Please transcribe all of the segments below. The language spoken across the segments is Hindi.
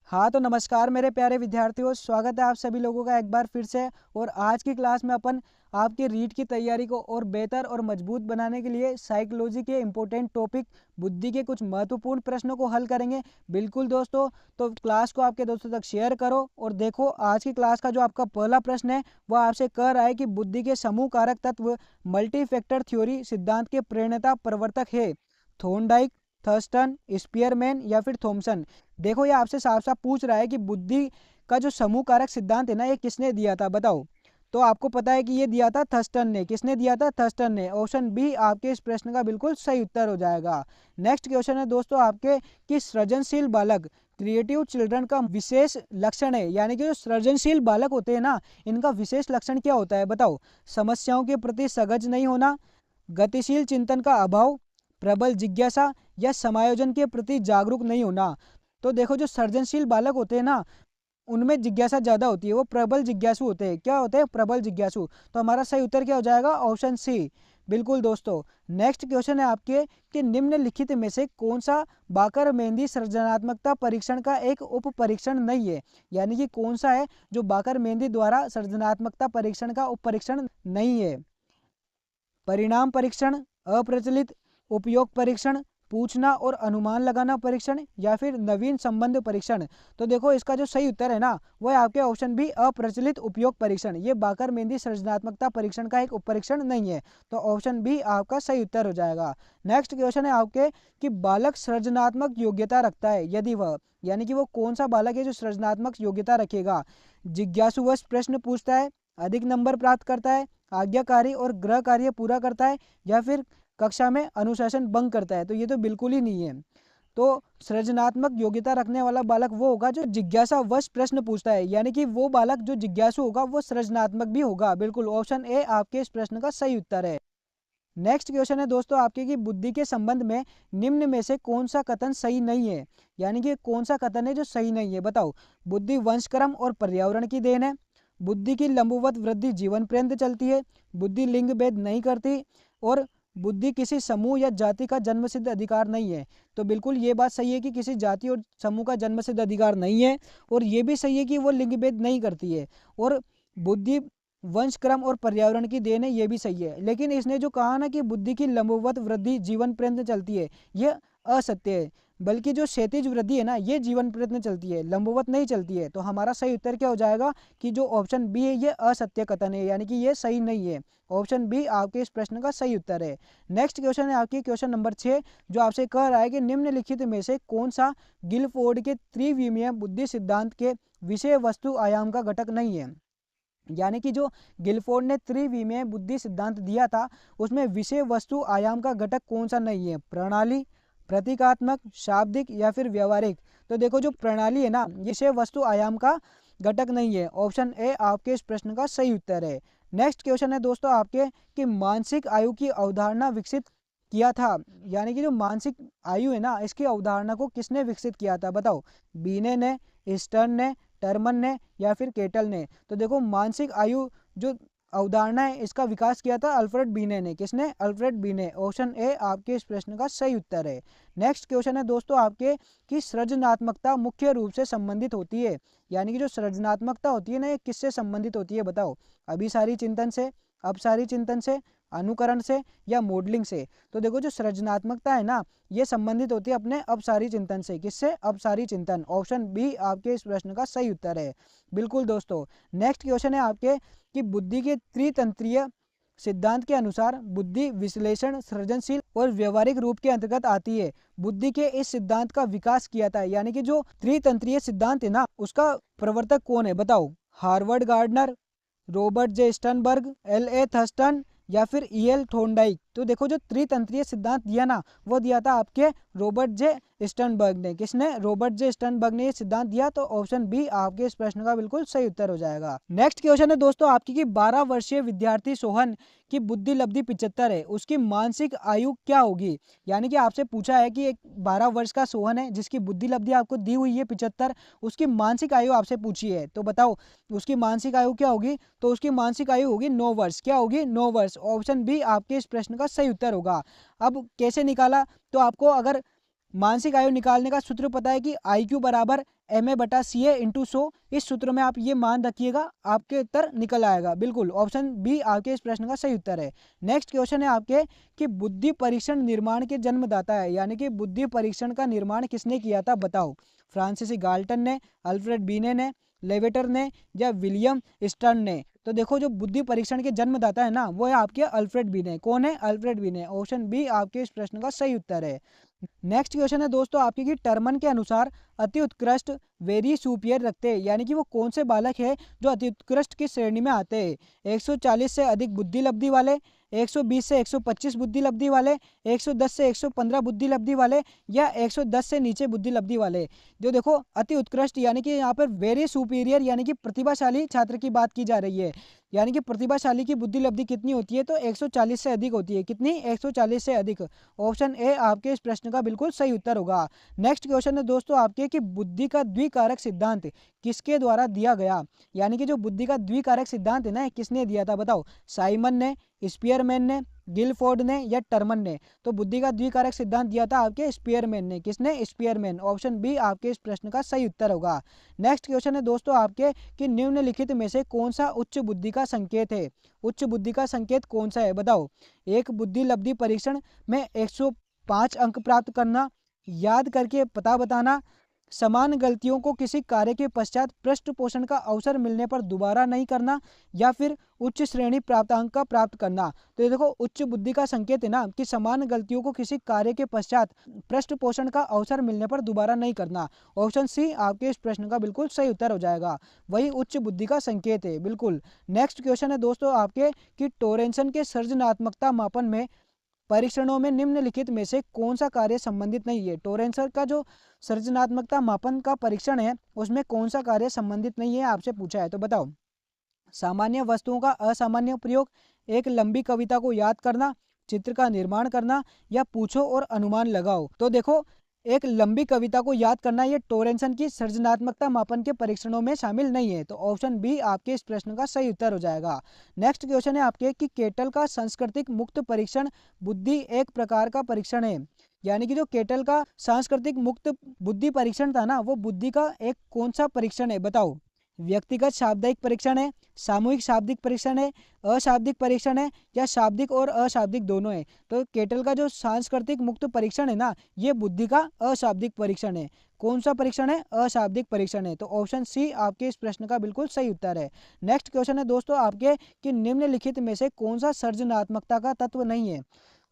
हाँ तो नमस्कार मेरे प्यारे विद्यार्थियों, स्वागत है आप सभी लोगों का एक बार फिर से। और आज की क्लास में अपन आपकी रीट की तैयारी को और बेहतर और मजबूत बनाने के लिए साइकोलॉजी के इम्पोर्टेंट टॉपिक बुद्धि के कुछ महत्वपूर्ण प्रश्नों को हल करेंगे। बिल्कुल दोस्तों, तो क्लास को आपके दोस्तों तक शेयर करो। और देखो, आज की क्लास का जो आपका पहला प्रश्न है वह आपसे कह रहा है कि बुद्धि के समूह कारक तत्व मल्टी फैक्टर थ्योरी सिद्धांत के प्रणेता प्रवर्तक है थॉर्नडाइक, थर्स्टन, स्पीयरमैन या फिर थॉमसन। देखो, ये आपसे साफ साफ पूछ रहा है कि बुद्धि का जो समूह कारक सिद्धांत है ना, ये किसने दिया था बताओ। तो आपको पता है कि ये दिया था थर्स्टन ने। किसने दिया था? थर्स्टन ने। ऑप्शन बी आपके इस प्रश्न का बिल्कुल सही उत्तर हो जाएगा। नेक्स्ट क्वेश्चन है दोस्तों आपके कि सृजनशील बालक क्रिएटिव चिल्ड्रन का विशेष लक्षण है, यानी कि जो सृजनशील बालक होते हैं ना, इनका विशेष लक्षण क्या होता है बताओ। समस्याओं के प्रति सजग नहीं होना, गतिशील चिंतन का अभाव, प्रबल जिज्ञासा या समायोजन के प्रति जागरूक नहीं होना। तो देखो, जो सृजनशील बालक होते हैं ना, उनमें जिज्ञासा ज्यादा होती है, वो प्रबल जिज्ञासु होते हैं। क्या होते हैं? प्रबल जिज्ञासु। तो हमारा सही उत्तर क्या हो जाएगा? Option C. बिल्कुल दोस्तों। नेक्स्ट क्वेश्चन है आपके कि निम्नलिखित में से कौन सा बाकर मेहंदी सृजनात्मकता परीक्षण का एक उप परीक्षण नहीं है, यानी कि कौन सा है जो बाकर मेहंदी द्वारा सृजनात्मकता परीक्षण का उप परीक्षण नहीं है। परिणाम परीक्षण, अप्रचलित उपयोग परीक्षण, पूछना और अनुमान लगाना परीक्षण या फिर नवीन संबंध परीक्षण। तो देखो, इसका जो सही उत्तर है ना, वो है आपके ऑप्शन बी, अप्रचलित उपयोग परीक्षण। ये बाकर मेहंदी सृजनात्मकता परीक्षण का एक उप परीक्षण नहीं है। तो ऑप्शन बी आपका सही उत्तर हो जाएगा। नेक्स्ट क्वेश्चन है आपके कि बालक सृजनात्मक योग्यता रखता है यदि वह, यानी कि वो कौन सा बालक है जो सृजनात्मक योग्यता रखेगा। जिज्ञासुवश प्रश्न पूछता है, अधिक नंबर प्राप्त करता है, आज्ञाकारी और गृह कार्य पूरा करता है या फिर कक्षा में अनुशासन भंग करता है। तो ये तो बिल्कुल ही नहीं है। तो सृजनात्मक योग्यता रखने वाला बालक वो होगा जो जिज्ञासावश प्रश्न पूछता है, यानी कि वो बालक जो जिज्ञासु होगा वो सृजनात्मक भी होगा। बिल्कुल, ऑप्शन ए आपके इस प्रश्न का सही उत्तर है। नेक्स्ट क्वेश्चन है दोस्तों आपके कि बुद्धि के संबंध में निम्न में से कौन सा कथन सही नहीं है, यानी कि कौन सा कथन है जो सही नहीं है बताओ। बुद्धि वंशक्रम और पर्यावरण की देन है, बुद्धि की लंबवत वृद्धि जीवन पर्यंत चलती है, बुद्धि लिंग भेद नहीं करती, और बुद्धि किसी समूह या जाति का जन्मसिद्ध अधिकार नहीं है। तो बिल्कुल ये बात सही है कि किसी जाति और समूह का जन्मसिद्ध अधिकार नहीं है, और ये भी सही है कि वो लिंग भेद नहीं करती है, और बुद्धि वंश क्रम और पर्यावरण की देन है, ये भी सही है। लेकिन इसने जो कहा ना कि बुद्धि की लंबवत वृद्धि जीवन पर्यंत चलती है, ये असत्य है। बल्कि जो क्षैतिज वृद्धि है ना, ये जीवन पर्यंत चलती है, लंबवत नहीं चलती है। तो हमारा सही उत्तर क्या हो जाएगा कि जो ऑप्शन बी है ये असत्य कथन है, यानी कि ये सही नहीं है। ऑप्शन बी आपके इस प्रश्न का सही उत्तर है। नेक्स्ट क्वेश्चन है आपकी क्वेश्चन नंबर 6, जो आपसे कह रहा है कि निम्नलिखित में से कौन सा गिलफोर्ड के त्रिविमीय बुद्धि सिद्धांत के विषय वस्तु आयाम का घटक नहीं है। यानी कि जो गिलफोर्ड ने त्रिविमीय बुद्धि सिद्धांत दिया था, उसमें विषय वस्तु आयाम का घटक कौन सा नहीं है। प्रणाली, प्रतीकात्मक, शाब्दिक या फिर व्यवहारिक। तो देखो, जो प्रणाली है ना, ये विषय वस्तु आयाम का घटक नहीं है। ऑप्शन ए आपके इस प्रश्न का सही उत्तर है। नेक्स्ट क्वेश्चन है दोस्तों आपके कि मानसिक आयु की अवधारणा विकसित किया था, यानी कि जो मानसिक आयु है ना, इसकी अवधारणा को किसने विकसित किया था बताओ। बीने ने, स्टर्न ने, टर्मन ने या फिर केटल ने। तो देखो, मानसिक आयु जो अवधारणा है इसका विकास किया था अल्फ्रेड बीने ने। किसने? अल्फ्रेड बीने। ऑप्शन ए आपके इस प्रश्न का सही उत्तर है। नेक्स्ट क्वेश्चन है दोस्तों आपके कि सृजनात्मकता मुख्य रूप से संबंधित होती है, यानी कि जो सृजनात्मकता होती है ना, ये किससे संबंधित होती है बताओ। अभिसारी चिंतन से, अपसारी चिंतन से, अनुकरण से या मॉडलिंग से। तो देखो, जो सृजनात्मकता है ना, ये संबंधित होती है अपने अपसारी चिंतन से। किससे? अपसारी चिंतन। ऑप्शन बी आपके इस प्रश्न का सही उत्तर है। बिल्कुल दोस्तों। नेक्स्ट क्वेश्चन है आपके कि बुद्धि के त्रितंत्रीय सिद्धांत के अनुसार बुद्धि विश्लेषण, सृजनशील और व्यवहारिक रूप के अंतर्गत आती है। बुद्धि के इस सिद्धांत का विकास किया था, यानी कि जो त्रितंत्रीय सिद्धांत है ना, उसका प्रवर्तक कौन है बताओ। Harvard gardener, Robert J Sternberg, L A Thurston या फिर ई एल थॉर्नडाइक। तो देखो, जो त्रितंत्रीय सिद्धांत दिया ना, वो दिया था आपके रॉबर्ट जे स्टर्नबर्ग ने। किसने? रॉबर्ट जे स्टर्नबर्ग ने ये सिद्धांत दिया। तो ऑप्शन बी आपके इस प्रश्न का बिल्कुल सही उत्तर हो जाएगा। नेक्स्ट क्वेश्चन है दोस्तों आपकी कि 12 वर्षीय विद्यार्थी सोहन की बुद्धि लब्धि 75 है, उसकी मानसिक आयु क्या होगी। यानी कि आपसे पूछा है कि एक 12 वर्ष का सोहन है जिसकी बुद्धि लब्धि आपको दी हुई है 75, उसकी मानसिक आयु आपसे पूछी है। तो बताओ उसकी मानसिक आयु क्या होगी। तो उसकी मानसिक आयु होगी 9 वर्ष। क्या होगी? 9 वर्ष। ऑप्शन बी आपके इस प्रश्न का सही उत्तर होगा। अब कैसे निकाला? तो आपको अगर मानसिक आयु निकालने का सूत्र पता है कि IQ बराबर MA/CA × 100। इस सूत्र में आप ये मान रखिएगा, आपके उत्तर निकल आएगा। बिल्कुल ऑप्शन बी आपके इस प्रश्न का सही उत्तर है। नेक्स्ट क्वेश्चन है आपके कि बुद्धि परीक्षण निर्माण के जन्मदाता है, यानी कि बुद्धि परीक्षण का निर्माण किसने किया था बताओ। फ्रांसिस गाल्टन ने, अल्फ्रेड बीने ने, लेवेटर ने या विलियम स्टर्न ने। तो देखो जो बुद्धि परीक्षण के जन्मदाता है ना, वो है आपके अल्फ्रेड बीने। कौन है? अल्फ्रेड बीने। ऑप्शन बी आपके इस प्रश्न का सही उत्तर है। नेक्स्ट क्वेश्चन है दोस्तों आपके कि टर्मन के अनुसार अति उत्कृष्ट वेरी सुपियर रखते हैं, यानी कि वो कौन से बालक है जो अति उत्कृष्ट की श्रेणी में आते हैं। 140 से अधिक बुद्धि लब्धि वाले, 120 से 125 बुद्धि लब्धि वाले, 110 से 115 बुद्धि लब्धि वाले या 110 से नीचे बुद्धि लब्धि वाले। जो देखो अति उत्कृष्ट यानी कि यहाँ पर वेरी सुपीरियर यानी कि प्रतिभाशाली छात्र की बात की जा रही है। यानी कि प्रतिभाशाली की बुद्धि लब्धि कितनी होती है? तो 140 से अधिक होती है। कितनी? 140 से अधिक। ऑप्शन ए आपके इस प्रश्न का बिल्कुल सही उत्तर होगा। नेक्स्ट क्वेश्चन है दोस्तों आपके कि बुद्धि का द्विकारक सिद्धांत किसके द्वारा दिया गया। यानी कि जो बुद्धि का द्विकारक सिद्धांत है ना, किसने दिया था बताओ। साइमन ने, स्पीयरमैन ने, गिलफोर्ड ने या टर्मन ने। तो बुद्धि का द्विकारक सिद्धांत दिया था आपके स्पीयरमैन ने। किसने? स्पीयरमैन। ऑप्शन बी आपके इस प्रश्न का सही उत्तर होगा। नेक्स्ट क्वेश्चन है दोस्तों आपके कि निम्नलिखित में से कौन सा उच्च बुद्धि का संकेत है। उच्च बुद्धि का संकेत कौन सा है बताओ। एक बुद्धि लब्धि परीक्षण में 105 अंक प्राप्त करना, याद करके पता बताना, समान गलतियों को किसी कार्य के पश्चात पृष्ठ पोषण का अवसर मिलने पर दोबारा नहीं करना, या फिर उच्च श्रेणी प्राप्तांक का प्राप्त करना। तो ये देखो उच्च बुद्धि का संकेत है ना कि समान गलतियों को किसी कार्य के पश्चात पृष्ठ पोषण का अवसर मिलने पर दोबारा नहीं करना। ऑप्शन सी आपके इस प्रश्न का बिल्कुल सही उत्तर हो जाएगा। वही उच्च बुद्धि का संकेत है। बिल्कुल। नेक्स्ट क्वेश्चन है दोस्तों आपके कि टोरेंसन के सृजनात्मकता मापन में परीक्षणों में निम्नलिखित में से कौन सा कार्य संबंधित नहीं है। टोरेंसन का जो सृजनात्मकता मापन का परीक्षण है उसमें कौन सा कार्य संबंधित नहीं है आपसे पूछा है। तो बताओ। सामान्य वस्तुओं का असामान्य प्रयोग, एक लंबी कविता को याद करना, चित्र का निर्माण करना या पूछो और अनुमान लगाओ। तो देखो एक लंबी कविता को याद करना ये टोरेंसन की सृजनात्मकता मापन के परीक्षणों में शामिल नहीं है। तो ऑप्शन बी आपके इस प्रश्न का सही उत्तर हो जाएगा। नेक्स्ट क्वेश्चन है आपके कि केटल का सांस्कृतिक मुक्त परीक्षण बुद्धि एक प्रकार का परीक्षण है। यानी कि जो केटल का सांस्कृतिक मुक्त बुद्धि परीक्षण था ना, वो बुद्धि का एक कौन सा परीक्षण है बताओ। व्यक्तिगत शाब्दिक परीक्षण है, सामूहिक शाब्दिक परीक्षण है, अशाब्दिक परीक्षण है या शाब्दिक और अशाब्दिक दोनों है। तो केटल का जो सांस्कृतिक मुक्त परीक्षण है ना, ये बुद्धि का अशाब्दिक परीक्षण है। कौन सा परीक्षण है? अशाब्दिक परीक्षण है। तो ऑप्शन सी आपके इस प्रश्न का बिल्कुल सही उत्तर है। नेक्स्ट क्वेश्चन है दोस्तों आपके कि निम्नलिखित में से कौन सा सृजनात्मकता का तत्व नहीं है।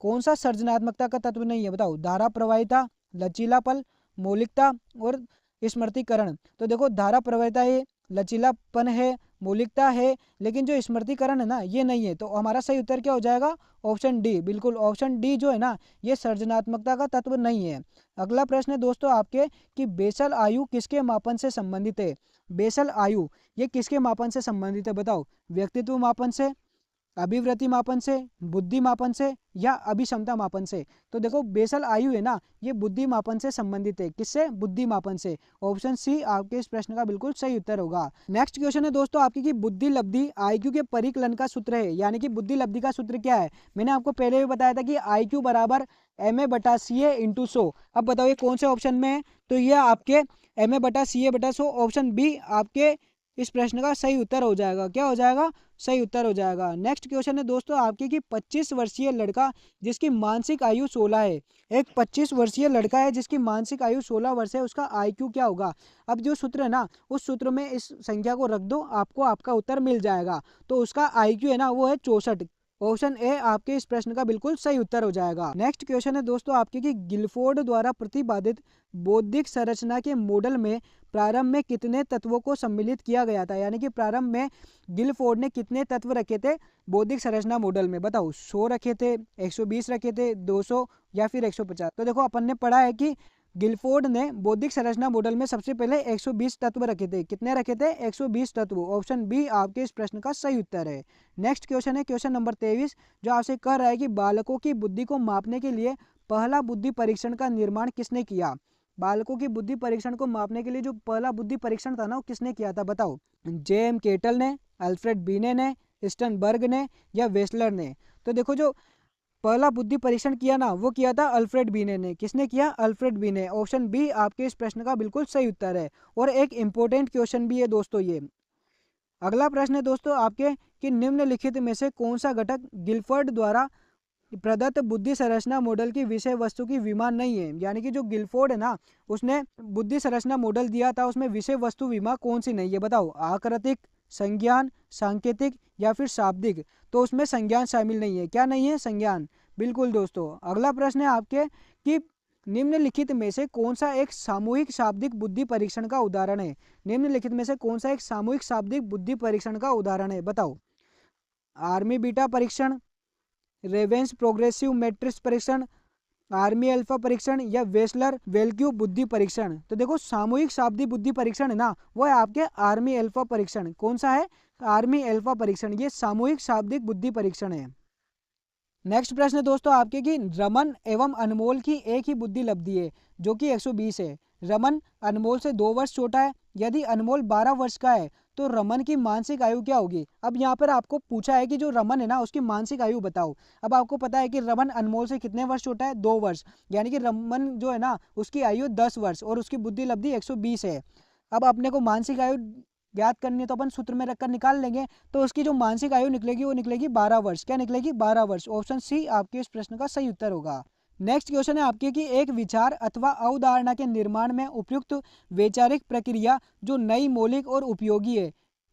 कौन सा सृजनात्मकता का तत्व नहीं है बताओ। धारा प्रवाहिता, लचीलापन, मौलिकता और स्मृतिकरण। तो देखो धारा प्रवाहिता है, लचीलापन है, मौलिकता है, लेकिन जो स्मृतिकरण है ना ये नहीं है। तो हमारा सही उत्तर क्या हो जाएगा? Option D. बिल्कुल ऑप्शन डी जो है ना ये सृजनात्मकता का तत्व नहीं है। अगला प्रश्न है दोस्तों आपके कि बेसल आयु किसके मापन से संबंधित है। बेसल आयु ये किसके मापन से संबंधित है बताओ। व्यक्तित्व मापन से, अभिवृत्ति मापन से, बुद्धि मापन से या अभिक्षमता मापन से। तो देखो बेसल आयु है ना ये बुद्धि मापन से संबंधित है। किससे? बुद्धि मापन से। ऑप्शन सी आपके इस प्रश्न का बिल्कुल सही उत्तर होगा। नेक्स्ट क्वेश्चन है दोस्तों आपकी कि बुद्धि लब्धि IQ के परिकलन का सूत्र है। यानी कि बुद्धि लब्धि का सूत्र क्या है? मैंने आपको पहले भी बताया था कि IQ बराबर MA/CA × 100। अब बताओ ये कौन से ऑप्शन में है। तो ये आपके MA/CA/100 ऑप्शन बी आपके इस प्रश्न का सही उत्तर हो जाएगा। क्या हो जाएगा? सही उत्तर हो जाएगा। नेक्स्ट क्वेश्चन है दोस्तों आपके कि 25 वर्षीय लड़का जिसकी मानसिक आयु 16 है। एक 25 वर्षीय लड़का है जिसकी मानसिक आयु 16 वर्ष है, उसका IQ क्या होगा। अब जो सूत्र है ना उस सूत्र में इस संख्या को रख दो, आपको आपका उत्तर मिल जाएगा। तो उसका IQ है ना वो है 64। ऑप्शन ए आपके इस प्रश्न का बिल्कुल सही उत्तर हो जाएगा। नेक्स्ट क्वेश्चन है दोस्तों आपके कि गिलफोर्ड द्वारा प्रतिपादित बौद्धिक संरचना के मॉडल में प्रारंभ में कितने तत्वों को सम्मिलित किया गया था। यानी कि प्रारंभ में गिलफोर्ड ने कितने तत्व रखे थे बौद्धिक संरचना मॉडल में बताओ। 100 रखे थे, 120 रखे थे, 200 या फिर 150। तो देखो अपन ने पढ़ा है कि गिलफोर्ड ने बौद्धिक संरचना मॉडल में सबसे पहले 120 तत्व रखे थे। कितने रखे थे? 120 तत्व। ऑप्शन बी आपके इस प्रश्न का सही उत्तर है। नेक्स्ट क्वेश्चन है क्वेश्चन नंबर 23 जो आपसे कह रहा है कि बालकों की बुद्धि को मापने के लिए पहला बुद्धि परीक्षण का निर्माण किसने किया। बालकों की बुद्धि परीक्षण को मापने के लिए जो पहला बुद्धि परीक्षण था ना वो किसने किया था बताओ। JM केटल ने, अल्फ्रेड बीने ने, स्टनबर्ग ने या वेस्लर ने। तो देखो जो पहला बुद्धि परीक्षण किया ना, वो किया था अल्फ्रेड बीने ने। किसने किया? अल्फ्रेड बीने। ऑप्शन बी आपके इस प्रश्न का बिल्कुल सही उत्तर है और एक इंपॉर्टेंट क्वेश्चन भी है दोस्तों ये। अगला प्रश्न है दोस्तों आपके कि निम्नलिखित में से कौन सा घटक गिलफोर्ड द्वारा प्रदत्त बुद्धि संरचना मॉडल की विषय वस्तु की विमा नहीं है। यानी कि जो गिलफोर्ड है ना, उसने बुद्धि संरचना मॉडल दिया था, उसमें विषय वस्तु विमा कौन सी नहीं है? बताओ। आकृतिक, संज्ञान, सांकेतिक या फिर शाब्दिक? तो उसमें संज्ञान शामिल नहीं है। क्या नहीं है? संज्ञान। बिल्कुल दोस्तों। अगला प्रश्न है आपके कि निम्नलिखित में से कौन सा एक सामूहिक शाब्दिक बुद्धि परीक्षण का उदाहरण है? निम्नलिखित में से कौन सा एक सामूहिक शाब्दिक बुद्धि परीक्षण का उदाहरण है? बताओ। आर्मी बीटा परीक्षण, रेवेंस प्रोग्रेसिव मैट्रिक्स परीक्षण, आर्मी अल्फा परीक्षण या वेस्लर वेलक्यू बुद्धि परीक्षण? तो देखो सामूहिक शाब्दिक बुद्धि परीक्षण है ना, वो है आपके आर्मी अल्फा परीक्षण। कौन सा है? आर्मी अल्फा परीक्षण। ये सामूहिक शाब्दिक बुद्धि परीक्षण है। नेक्स्ट प्रश्न दोस्तों आपके कि रमन एवं अनमोल की एक ही बुद्धि लब्धि है जो कि 120 है। रमन अनमोल से 2 वर्ष छोटा है। यदि अनमोल 12 वर्ष का है तो रमन की मानसिक आयु क्या होगी? अब यहाँ पर आपको पूछा है कि जो रमन है ना, उसकी मानसिक आयु बताओ। अब आपको पता है कि रमन अनमोल से कितने वर्ष छोटा है? 2 वर्ष। यानी कि रमन जो है ना, उसकी आयु 10 वर्ष और उसकी बुद्धि लब्धि 120 है। अब अपने को मानसिक आयु ज्ञात करनी है तो अपन सूत्र में रखकर निकाल लेंगे। तो उसकी जो मानसिक आयु निकलेगी वो निकलेगी 12 वर्ष। क्या निकलेगी? 12 वर्ष। ऑप्शन सी आपके इस प्रश्न का सही उत्तर होगा। नेक्स्ट क्वेश्चन है आपके कि एक विचार अथवा अवधारणा के निर्माण में उपयुक्त वैचारिक प्रक्रिया जो नई, मौलिक और उपयोगी है,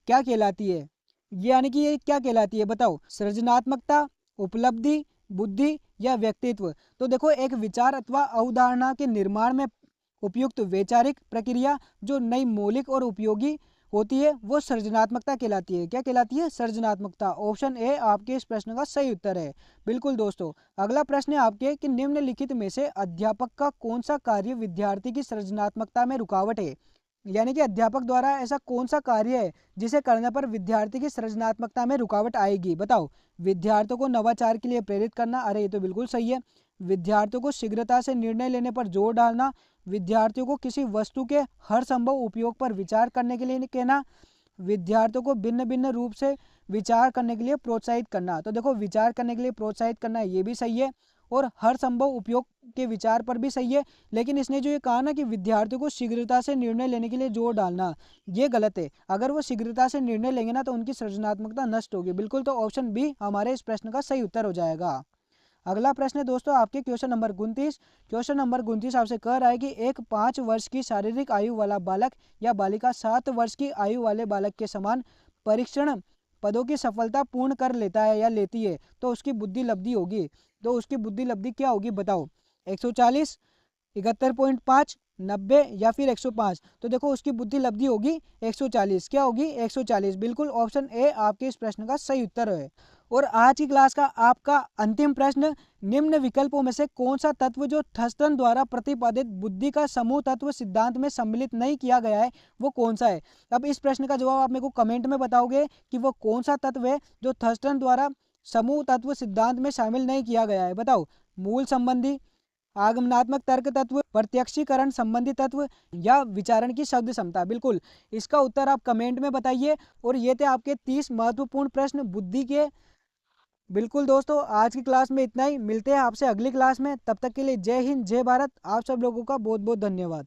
क्या कहलाती है? यानी कि ये क्या कहलाती है? बताओ। सृजनात्मकता, उपलब्धि, बुद्धि या व्यक्तित्व? तो देखो एक विचार अथवा अवधारणा के निर्माण में उपयुक्त वैचारिक प्रक्रिया जो नई, मौलिक और उपयोगी होती है वो सृजनात्मकता कहलाती है। क्या कहलाती है? सृजनात्मकता। ऑप्शन ए आपके इस प्रश्न का सही उत्तर है। बिल्कुल दोस्तों। अगला प्रश्न है आपके कि निम्नलिखित में से अध्यापक का कौन सा कार्य विद्यार्थी की सृजनात्मकता में रुकावट है? यानी कि अध्यापक द्वारा ऐसा कौन सा कार्य है जिसे करने पर विद्यार्थी की सृजनात्मकता में रुकावट आएगी? बताओ। विद्यार्थियों को नवाचार के लिए प्रेरित करना, अरे ये तो बिल्कुल सही है। विद्यार्थियों को शीघ्रता से निर्णय लेने पर जोर डालना, विद्यार्थियों को किसी वस्तु के हर संभव उपयोग पर विचार करने के लिए कहना, विद्यार्थियों को भिन्न भिन्न रूप से विचार करने के लिए प्रोत्साहित करना। तो देखो विचार करने के लिए प्रोत्साहित करना ये भी सही है और हर संभव उपयोग के विचार पर भी सही है। लेकिन इसने जो ये कहा ना कि विद्यार्थियों को शीघ्रता से निर्णय लेने के लिए जोर डालना, ये गलत है। अगर वो शीघ्रता से निर्णय लेंगे ना तो उनकी सृजनात्मकता नष्ट होगी। बिल्कुल। तो ऑप्शन बी हमारे इस प्रश्न का सही उत्तर हो जाएगा। अगला प्रश्न है दोस्तों आपके क्वेश्चन नंबर 29। क्वेश्चन नंबर 29 आपसे कह रहा है कि एक 5 वर्ष की शारीरिक आयु वाला बालक या बालिका 7 वर्ष की आयु वाले बालक के समान परीक्षण पदों की सफलता पूर्ण कर लेता है या लेती है तो उसकी बुद्धि लब्धि होगी। तो उसकी बुद्धि लब्धि क्या होगी? बताओ। 140, 71.5, 90 या फिर 105? तो देखो उसकी बुद्धि लब्धि होगी 140। क्या होगी? 140। बिल्कुल। ऑप्शन ए आपके इस प्रश्न का सही उत्तर है। और आज की क्लास का आपका अंतिम प्रश्न, निम्न विकल्पों में से कौन सा तत्व जो थर्स्टन द्वारा प्रतिपादित बुद्धि का समूह तत्व सिद्धांत में सम्मिलित नहीं किया गया है वो कौन सा है? अब इस प्रश्न का जवाब आप मेरे को कमेंट में बताओगे कि वो कौन सा तत्व है जो थर्स्टन द्वारा समूह तत्व सिद्धांत में शामिल नहीं किया गया है। बताओ। मूल संबंधी, आगमनात्मक तर्क तत्व, प्रत्यक्षीकरण संबंधी तत्व या विचारण की शब्द क्षमता? बिल्कुल। इसका उत्तर आप कमेंट में बताइए। और ये थे आपके 30 महत्वपूर्ण प्रश्न बुद्धि के। बिल्कुल दोस्तों, आज की क्लास में इतना ही। मिलते हैं आपसे अगली क्लास में। तब तक के लिए जय हिंद, जय भारत। आप सब लोगों का बहुत बहुत धन्यवाद।